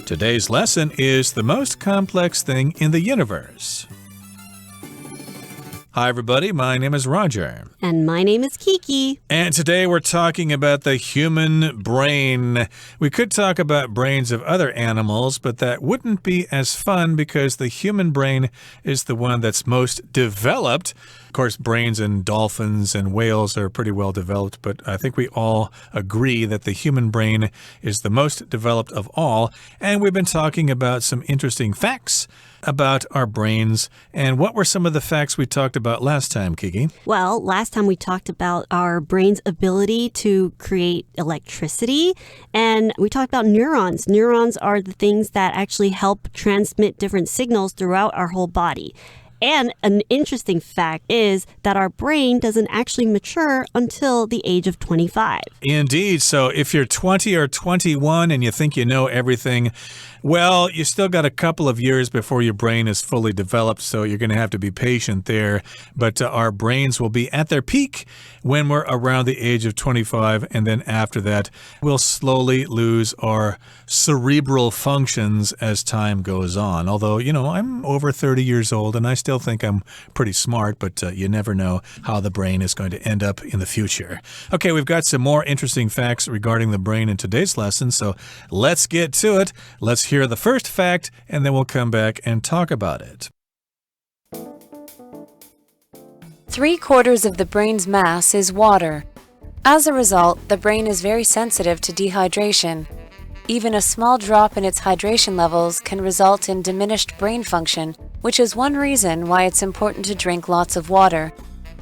Today's lesson is the most complex thing in the universe. Hi, everybody. My name is Roger. And my name is Kiki. And today we're talking about the human brain. We could talk about brains of other animals, but that wouldn't be as fun because the human brain is the one that's most developed. Of course, brains in dolphins and whales are pretty well developed, but I think we all agree that the human brain is the most developed of all. And we've been talking about some interesting facts about our brains. And what were some of the facts we talked about last time, Kiki? Well, last time we talked about our brain's ability to create electricity, and we talked about neurons. Neurons are the things that actually help transmit different signals throughout our whole body. And an interesting fact is that our brain doesn't actually mature until the age of 25. Indeed. So if you're 20 or 21 and you think you know everything, well, you still got a couple of years before your brain is fully developed, so you're going to have to be patient there. But our brains will be at their peak when we're around the age of 25, and then after that, we'll slowly lose our cerebral functions as time goes on. Although, you know, I'm over 30 years old, and I still think I'm pretty smart, but you never know how the brain is going to end up in the future. Okay, we've got some more interesting facts regarding the brain in today's lesson, so let's get to it. Let's hear the first fact, and then we'll come back and talk about it. 3/4 of the brain's mass is water. As a result, the brain is very sensitive to dehydration. Even a small drop in its hydration levels can result in diminished brain function, which is one reason why it's important to drink lots of water.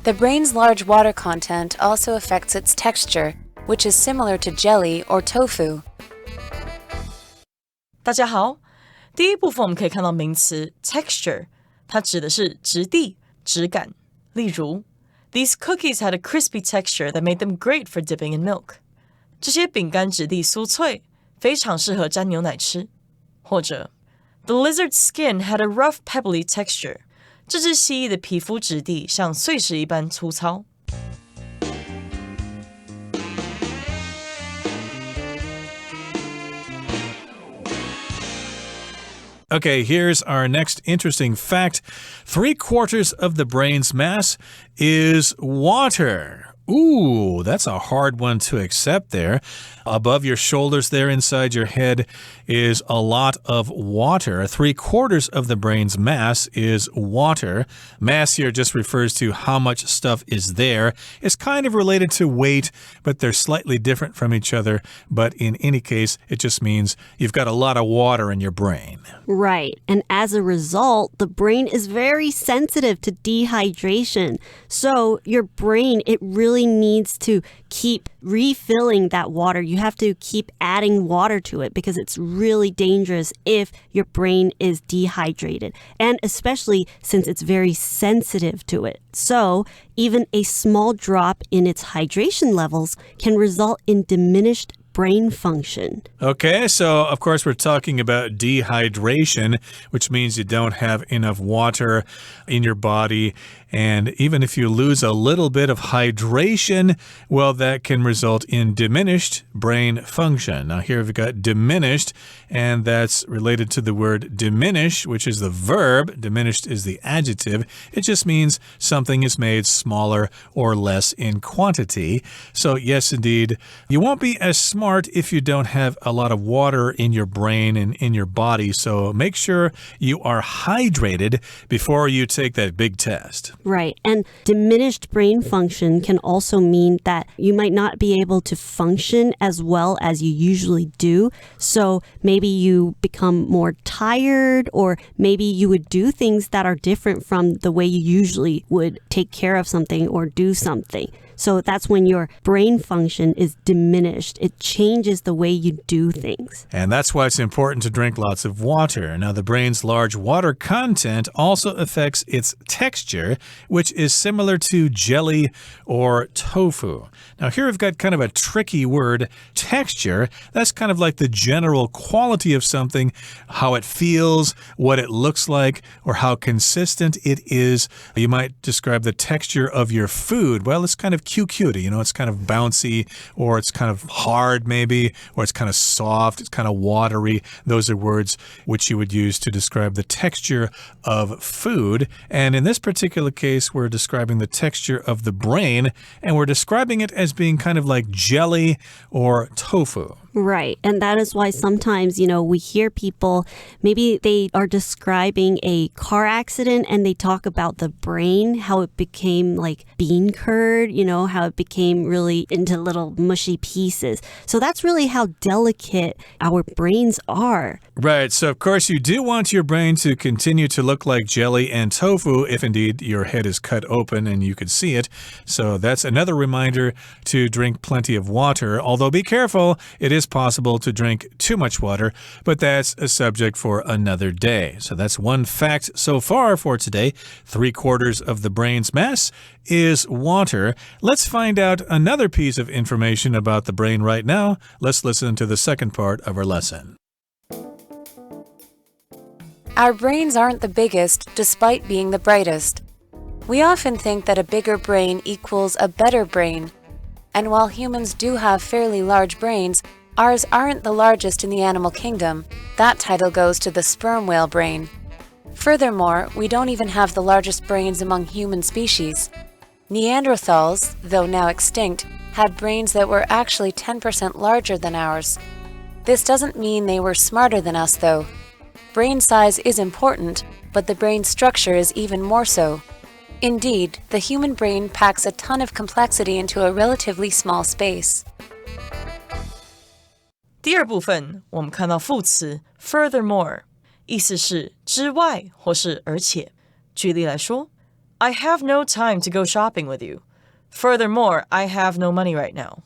The brain's large water content also affects its texture, which is similar to jelly or tofu. 大家好，第一部分我们可以看到名词 texture， 它指的是质地、质感。例如 These cookies had a crispy texture that made them great for dipping in milk. 这些饼干质地酥脆，非常适合沾牛奶吃。或者 The lizard's skin had a rough pebbly texture. 这只蜥蜴的皮肤质地像碎石一般粗糙。Okay, here's our next interesting fact. 3/4 of the brain's mass is water. Ooh, that's a hard one to accept there. Above your shoulders there inside your head is a lot of water. 3/4 of the brain's mass is water. Mass here just refers to how much stuff is there. It's kind of related to weight, but they're slightly different from each other. But in any case, it just means you've got a lot of water in your brain. Right. And as a result, the brain is very sensitive to dehydration. So your brain, it really needs to keep refilling that water. You have to keep adding water to it because it's really dangerous if your brain is dehydrated, and especially since it's very sensitive to it. So even a small drop in its hydration levels can result in diminished brain function. Okay, so of course we're talking about dehydration, which means you don't have enough water in your body. And even if you lose a little bit of hydration, well, that can result in diminished brain function. Now here we've got diminished, and that's related to the word diminish, which is the verb. Diminished is the adjective. It just means something is made smaller or less in quantity. So yes, indeed, you won't be as smart if you don't have a lot of water in your brain and in your body. So make sure you are hydrated before you take that big test. Right. And diminished brain function can also mean that you might not be able to function as well as you usually do. So maybe you become more tired, or maybe you would do things that are different from the way you usually would take care of something or do something. So that's when your brain function is diminished. It changes the way you do things. And that's why it's important to drink lots of water. Now, the brain's large water content also affects its texture, which is similar to jelly or tofu. Now, here we've got kind of a tricky word, texture. That's kind of like the general quality of something, how it feels, what it looks like, or how consistent it is. You might describe the texture of your food. Well, it's kind of cutie. It's kind of bouncy, or it's kind of hard maybe, or it's kind of soft, it's kind of watery. Those are words which you would use to describe the texture of food. And in this particular case, we're describing the texture of the brain, and we're describing it as being kind of like jelly or tofu. Right. And that is why sometimes, we hear people, maybe they are describing a car accident and they talk about the brain, how it became like bean curd, how it became really into little mushy pieces. So that's really how delicate our brains are. Right. So, of course, you do want your brain to continue to look like jelly and tofu if indeed your head is cut open and you could see it. So that's another reminder to drink plenty of water. Although be careful, it is possible to drink too much water, but that's a subject for another day. So that's one fact so far for today. 3/4 of the brain's mass is water. Let's find out another piece of information about the brain right now. Let's listen to the second part of our lesson. Our brains aren't the biggest, despite being the brightest. We often think that a bigger brain equals a better brain. And while humans do have fairly large brains, ours aren't the largest in the animal kingdom. That title goes to the sperm whale brain. Furthermore, we don't even have the largest brains among human species. Neanderthals, though now extinct, had brains that were actually 10% larger than ours. This doesn't mean they were smarter than us, though. Brain size is important, but the brain structure is even more so. Indeed, the human brain packs a ton of complexity into a relatively small space. 第二部分，我们看到副词 furthermore， 意思是之外或是而且。举例来说 I have no time to go shopping with you. Furthermore, I have no money right now.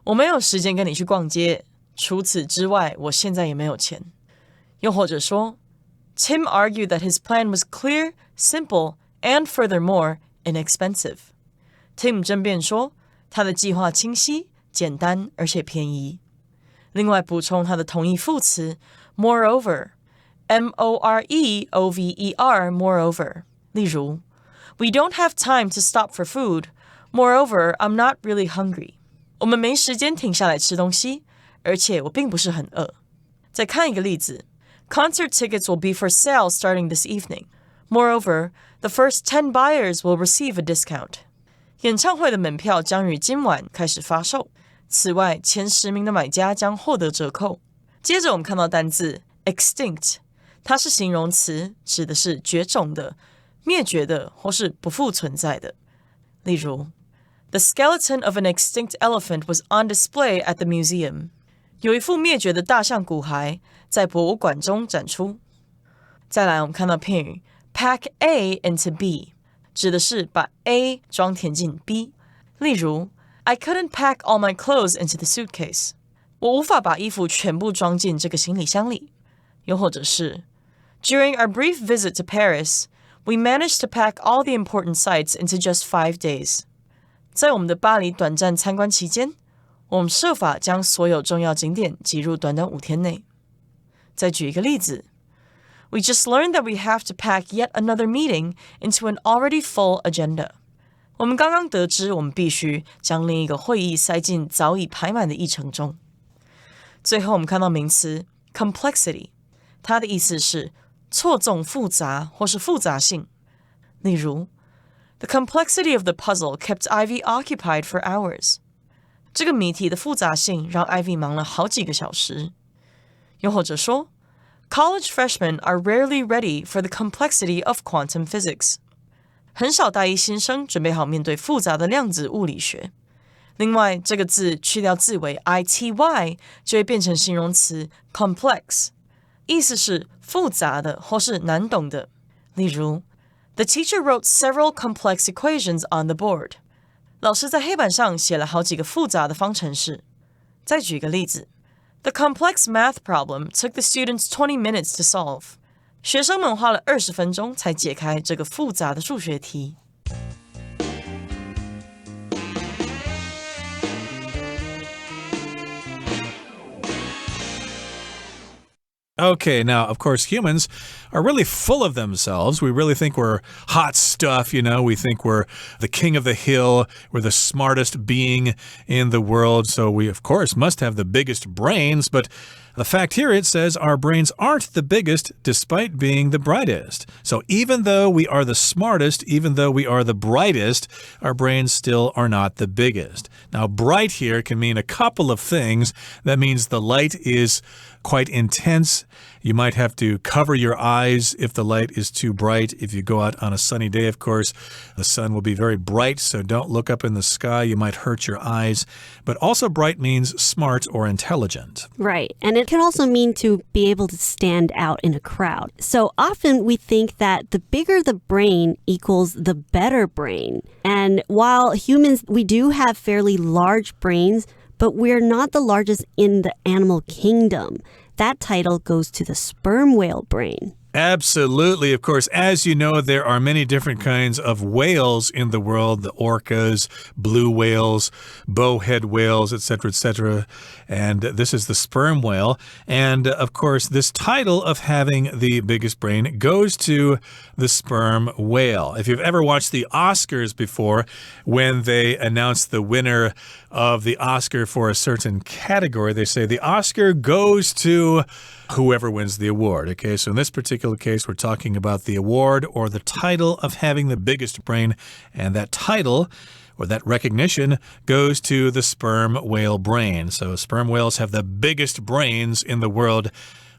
我没有时间跟你去逛街，除此之外，我现在也没有钱。又或者说 Tim argued that his plan was clear, simple, and furthermore, inexpensive. Tim 争辩说他的计划清晰、简单而且便宜。另外补充他的同义副词 moreover, M-O-R-E-O-V-E-R, moreover. 例如 We don't have time to stop for food. Moreover, I'm not really hungry. 我们没时间停下来吃东西，而且我并不是很饿。再看一个例子 Concert tickets will be for sale starting this evening. Moreover, the first 10 buyers will receive a discount. 演唱会的门票将于今晚开始发售。此外，前10名的买家将获得折扣。接着我们看到单字 extinct， 它是形容词，指的是绝种的、灭绝的或是不复存在的。例如 The skeleton of an extinct elephant was on display at the museum. 有一副灭绝的大象骨骸在博物馆中展出。再来我们看到片语 pack A into B， 指的是把 A 装填进 B。例如I couldn't pack all my clothes into the suitcase. 我无法把衣服全部装进这个行李箱里。又或者是 During our brief visit to Paris, we managed to pack all the important sites into just 5 days. 在我们的巴黎短暂参观期间，我们设法将所有重要景点挤入短短5天内。再举一个例子 We just learned that we have to pack yet another meeting into an already full agenda. 我们刚刚得知，我们必须将另一个会议塞进早已排满的议程中。最后，我们看到名词 complexity， 它的意思是错综复杂或是复杂性。例如 The complexity of the puzzle kept Ivy occupied for hours. 这个谜题的复杂性让 Ivy 忙了好几个小时。又或者说 College freshmen are rarely ready for the complexity of quantum physics. 很少大一新生准备好面对复杂的量子物理学。另外，这个字去掉字尾 ity 就会变成形容词 complex， 意思是复杂的或是难懂的。例如 The teacher wrote several complex equations on the board. 老师在黑板上写了好几个复杂的方程式。再举一个例子 The complex math problem took the students 20 minutes to solve. 学生们花了20分钟才解开这个复杂的数学题。Okay, now, of course, humans are really full of themselves. We really think we're hot stuff, you know. We think we're the king of the hill. We're the smartest being in the world. So we, of course, must have the biggest brains. But the fact here, it says our brains aren't the biggest despite being the brightest. So even though we are the smartest, even though we are the brightest, our brains still are not the biggest. Now, bright here can mean a couple of things. That means the light is quite intense. You might have to cover your eyes if the light is too bright. If you go out on a sunny day, of course, the sun will be very bright, so don't look up in the sky. You might hurt your eyes. But also bright means smart or intelligent. Right. And it can also mean to be able to stand out in a crowd. So often we think that the bigger the brain equals the better brain. And while humans, we do have fairly large brains, but we're not the largest in the animal kingdom. That title goes to the sperm whale brain. Absolutely. Of course, as you know, there are many different kinds of whales in the world, the orcas, blue whales, bowhead whales, etc., etc. And this is the sperm whale. And of course, this title of having the biggest brain goes to the sperm whale. If you've ever watched the Oscars before, when they announce the winner of the Oscar for a certain category, they say the Oscar goes to whoever wins the award. Okay, so in this particular case, we're talking about the award or the title of having the biggest brain, and that title or that recognition goes to the sperm whale brain. So sperm whales have the biggest brains in the world.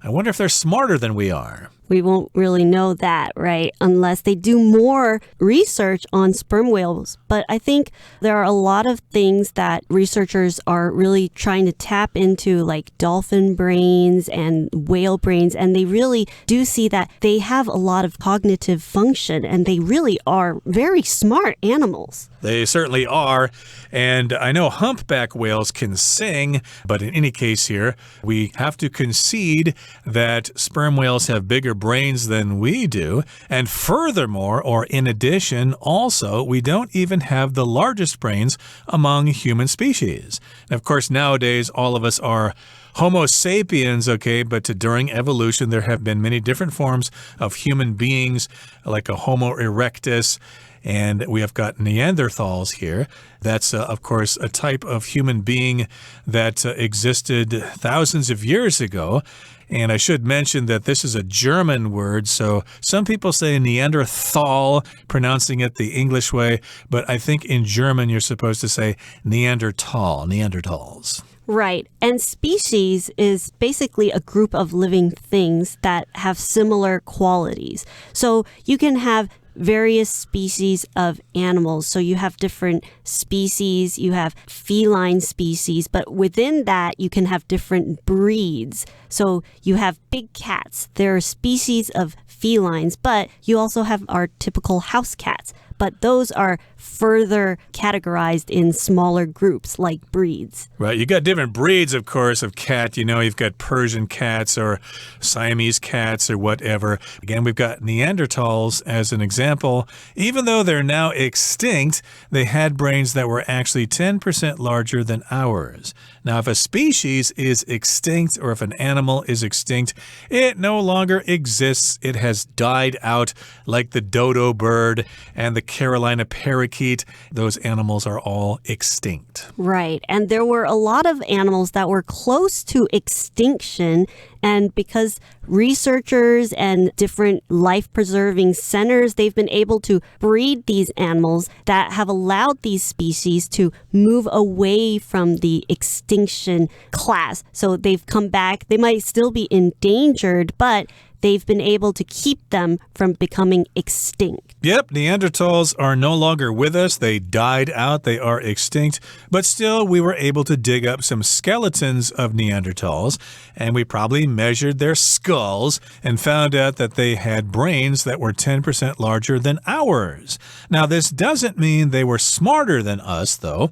I wonder if they're smarter than we are. We won't really know that, right? Unless they do more research on sperm whales. But I think there are a lot of things that researchers are really trying to tap into, like dolphin brains and whale brains. And they really do see that they have a lot of cognitive function and they really are very smart animals. They certainly are. And I know humpback whales can sing, but in any case here, we have to concede that sperm whales have bigger brains than we do. And furthermore, or in addition, also, we don't even have the largest brains among human species. And of course, nowadays, all of us are Homo sapiens, okay, but during evolution, there have been many different forms of human beings, like a Homo erectus. And we have got Neanderthals here. That's, of course, a type of human being that existed thousands of years ago. And I should mention that this is a German word, so some people say Neanderthal, pronouncing it the English way, but I think in German you're supposed to say Neanderthal, Neanderthals. Right. And species is basically a group of living things that have similar qualities. So you can have various species of animals. So you have different species, you have feline species, but within that you can have different breeds. So you have big cats. There are species of felines, but you also have our typical house cats. But those are further categorized in smaller groups like breeds. Right. You got different breeds, of course, of cat. You know, you've got Persian cats or Siamese cats or whatever. Again, we've got Neanderthals as an example. Even though they're now extinct, they had brains that were actually 10% larger than ours. Now, if a species is extinct or if an animal is extinct, it no longer exists. It has died out, like the dodo bird and the Carolina parakeet. Those animals are all extinct. Right. And there were a lot of animals that were close to extinction. And because researchers and different life-preserving centers, they've been able to breed these animals that have allowed these species to move away from the extinction class. So they've come back. They might still be endangered, but they've been able to keep them from becoming extinct. Yep, Neanderthals are no longer with us. They died out. They are extinct. But still, we were able to dig up some skeletons of Neanderthals, and we probably measured their skulls and found out that they had brains that were 10% larger than ours. Now, this doesn't mean they were smarter than us, though.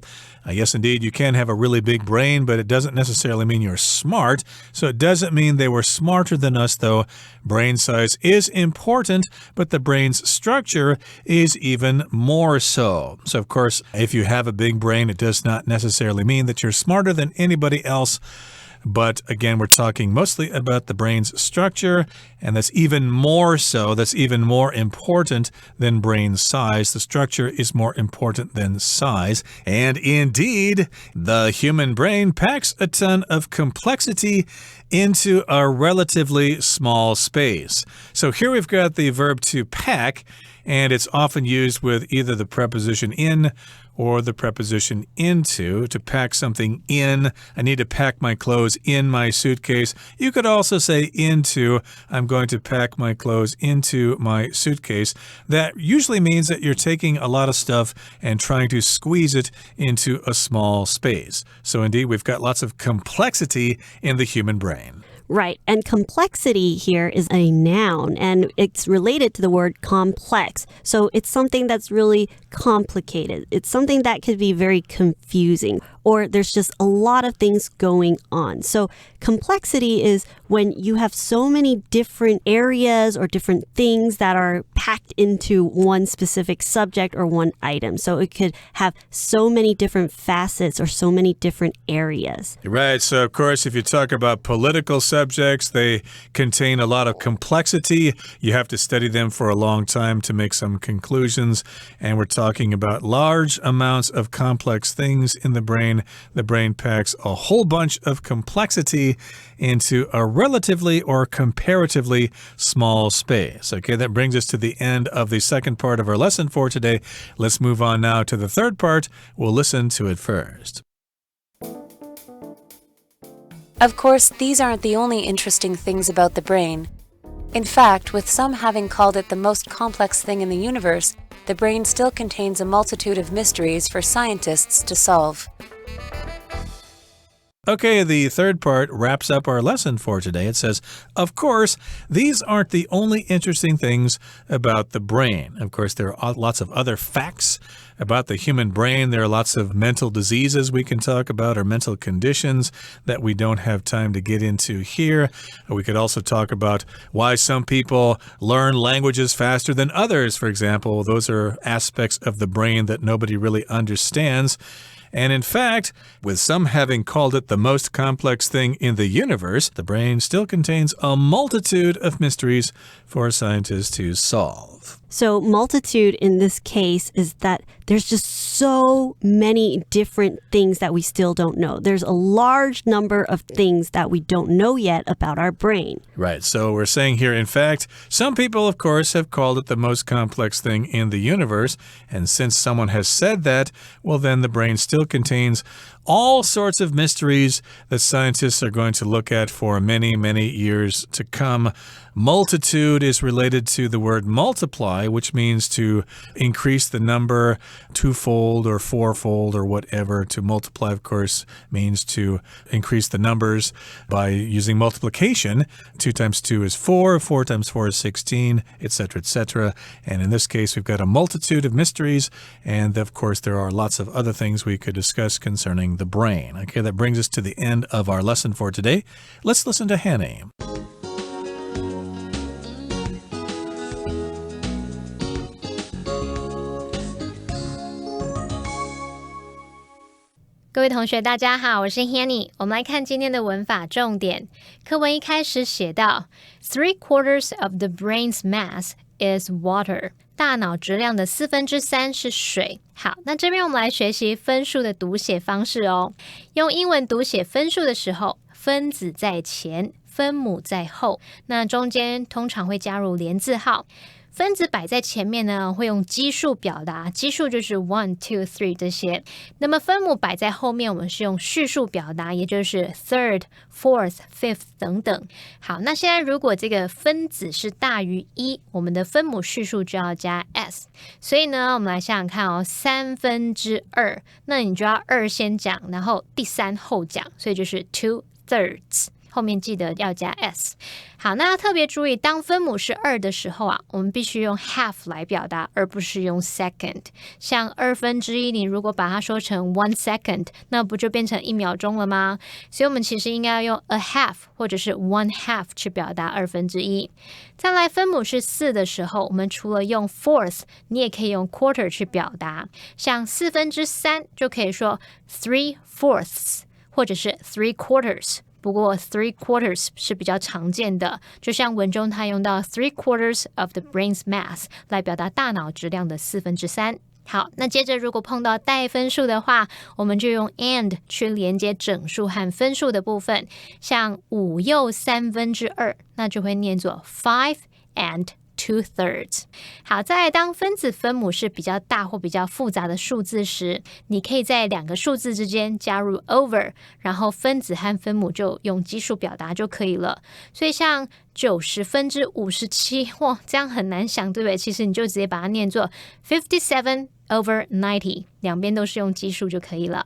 Yes, indeed, you can have a really big brain, but it doesn't necessarily mean you're smart. So it doesn't mean they were smarter than us, though. Brain size is important, but the brain's structure is even more so. So, of course, if you have a big brain, it does not necessarily mean that you're smarter than anybody else. But again, we're talking mostly about the brain's structure, and that's even more so, that's even more important than brain size. The structure is more important than size. And indeed, the human brain packs a ton of complexity into a relatively small space. So here we've got the verb to pack, and it's often used with either the preposition in or the preposition into. To pack something in, I need to pack my clothes in my suitcase. You could also say into, I'm going to pack my clothes into my suitcase. That usually means that you're taking a lot of stuff and trying to squeeze it into a small space. So indeed, we've got lots of complexity in the human brain. Right, and complexity here is a noun, and it's related to the word complex. So it's something that's really complicated. It's something that could be very confusing, or there's just a lot of things going on. So complexity is when you have so many different areas or different things that are packed into one specific subject or one item. So it could have so many different facets or so many different areas. Right, so of course, if you talk about political subjects, they contain a lot of complexity. You have to study them for a long time to make some conclusions. And we're talking about large amounts of complex things in the brain. The brain packs a whole bunch of complexity into a relatively or comparatively small space. Okay, that brings us to the end of the second part of our lesson for today. Let's move on now to the third part. We'll listen to it first. Of course, these aren't the only interesting things about the brain. In fact, with some having called it the most complex thing in the universe, the brain still contains a multitude of mysteries for scientists to solve. Okay, the third part wraps up our lesson for today. It says, of course, these aren't the only interesting things about the brain. Of course, there are lots of other facts about the human brain. There are lots of mental diseases we can talk about, or mental conditions that we don't have time to get into here. We could also talk about why some people learn languages faster than others, for example. Those are aspects of the brain that nobody really understands. And in fact, with some having called it the most complex thing in the universe, the brain still contains a multitude of mysteries for scientists to solve. So multitude in this case is that there's just so many different things that we still don't know. There's a large number of things that we don't know yet about our brain. Right. So we're saying here, in fact, some people, of course, have called it the most complex thing in the universe. And since someone has said that, well, then the brain still contains all sorts of mysteries that scientists are going to look at for many, many years to come. Multitude is related to the word multiply, which means to increase the number twofold or fourfold or whatever. To multiply, of course, means to increase the numbers by using multiplication. 2 times 2 is 4, 4 times 4 is 16, etc., etc. And in this case, we've got a multitude of mysteries, and of course, there are lots of other things we could discuss concerning the brain. Okay, that brings us to the end of our lesson for today. Let's listen to Hanny. 各位同学大家好，我是 Hanny。 我们来看今天的文法重点。课文一开始写到 3/4 of the brain's mass is water， 大脑质量的3/4是水。好，那这边我们来学习分数的读写方式哦。用英文读写分数的时候，分子在前，分母在后，那中间通常会加入连字号。分子摆在前面呢，会用基数表达，基数就是 1, 2, 3 这些。那么分母摆在后面，我们是用序数表达，也就是 third, fourth, fifth 等等。好，那现在如果这个分子是大于1，我们的分母序数就要加 s。所以呢，我们来想想看哦，2/3，那你就要2先讲，然后第3后讲，所以就是 2/3。后面记得要加 s。 好，那要特别注意，当分母是2的时候啊，我们必须用 half 来表达，而不是用 second。 像1/2，你如果把它说成 1 second， 那不就变成1秒钟了吗？所以我们其实应该要用 a half 或者是 1/2 去表达1/2。再来，分母是4的时候，我们除了用 fourth， 你也可以用 quarter 去表达。像4/3就可以说 3/4 或者是 3/4不过 3/4 是比较常见的，就像文中它用到 3/4 of the brain's mass 来表达大脑质量的3/4。好，那接着如果碰到带分数的话，我们就用 and 去连接整数和分数的部分，像5又2/3，那就会念作 5 and 2/3。好，再来当分子分母是比较大或比较复杂的数字时，你可以在两个数字之间加入 over， 然后分子和分母就用基数表达就可以了。所以像9057，哇，这样很难想，对不对？其实你就直接把它念作 57/90，两边都是用基数就可以了。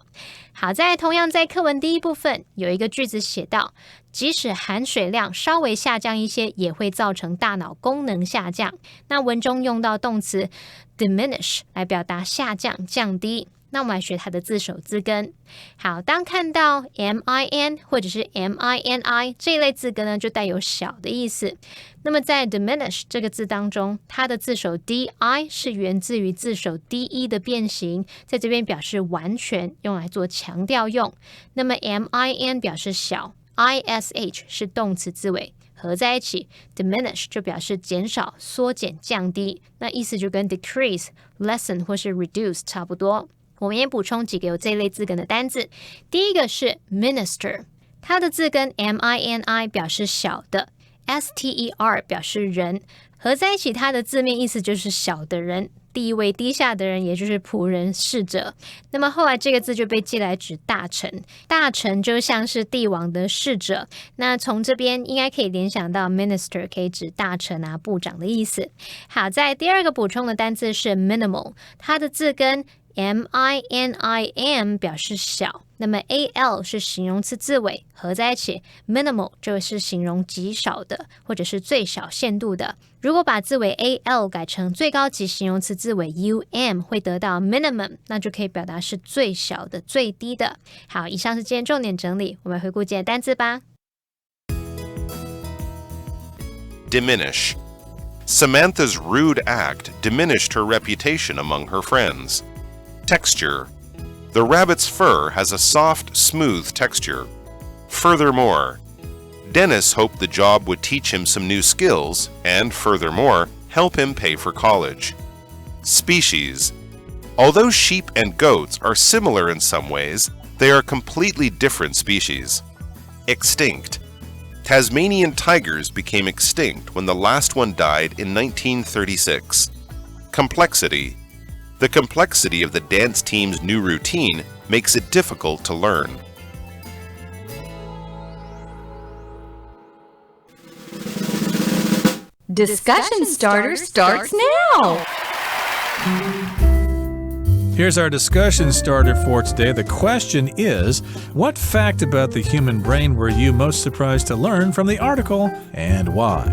好，同样在课文第一部分有一个句子写到，即使含水量稍微下降一些，也会造成大脑功能下降。那文中用到动词 diminish 来表达下降、降低。那我们来学它的字首字根。好，当看到 min 或者是 mini 这一类字根呢，就带有小的意思。那么在 diminish 这个字当中，它的字首 di 是源自于字首 de 的变形，在这边表示完全，用来做强调用。那么 min 表示小， ish 是动词字尾，合在一起 diminish 就表示减少、缩减、降低，那意思就跟 decrease、lessen 或是 reduce 差不多。我们也补充几个有这类字根的单字。第一个是 minister， 它的字根 mini 表示小的， ster 表示人，合在一起它的字面意思就是小的人，地位低下的人，也就是仆人、侍者。那么后来这个字就被借来指大臣，大臣就像是帝王的侍者。那从这边应该可以联想到 minister 可以指大臣啊、部长的意思。好，在第二个补充的单字是 minimal， 它的字根minim 表示小，那么 al 是形容词字尾，合在一起 minimal 就是形容极少的或者是最小限度的。如果把字尾 al 改成最高级形容词字尾 um， 会得到 minimum， 那就可以表达是最小的、最低的。好，以上是今天重点整理，我们回顾今天的单字吧。Diminish. Samantha's rude act diminished her reputation among her friends. Texture. The rabbit's fur has a soft, smooth texture. Furthermore, Dennis hoped the job would teach him some new skills and, furthermore, help him pay for college. Species. Although sheep and goats are similar in some ways, they are completely different species. Extinct. Tasmanian tigers became extinct when the last one died in 1936. Complexity. The complexity of the dance team's new routine makes it difficult to learn. Discussion Starter starts now! Here's our discussion starter for today. The question is, what fact about the human brain were you most surprised to learn from the article, and why?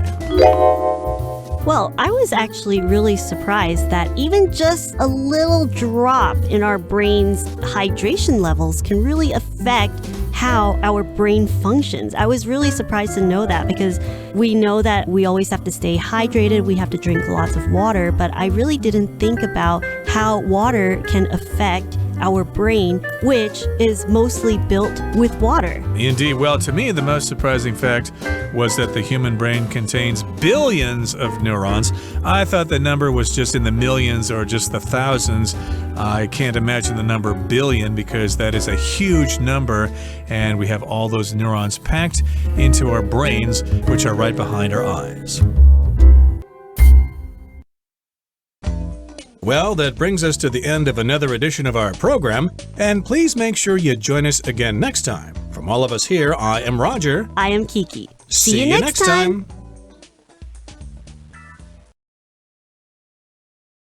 Well, I was actually really surprised that even just a little drop in our brain's hydration levels can really affect how our brain functions. I was really surprised to know that because we know that we always have to stay hydrated, we have to drink lots of water, but I really didn't think about how water can affect our brain, which is mostly built with water. Indeed. Well, to me, the most surprising fact was that the human brain contains billions of neurons. I thought the number was just in the millions or just the thousands. I can't imagine the number billion because that is a huge number, and we have all those neurons packed into our brains, which are right behind our eyes. Well, that brings us to the end of another edition of our program, and please make sure you join us again next time. From all of us here, I am Roger. I am Kiki. See you next time.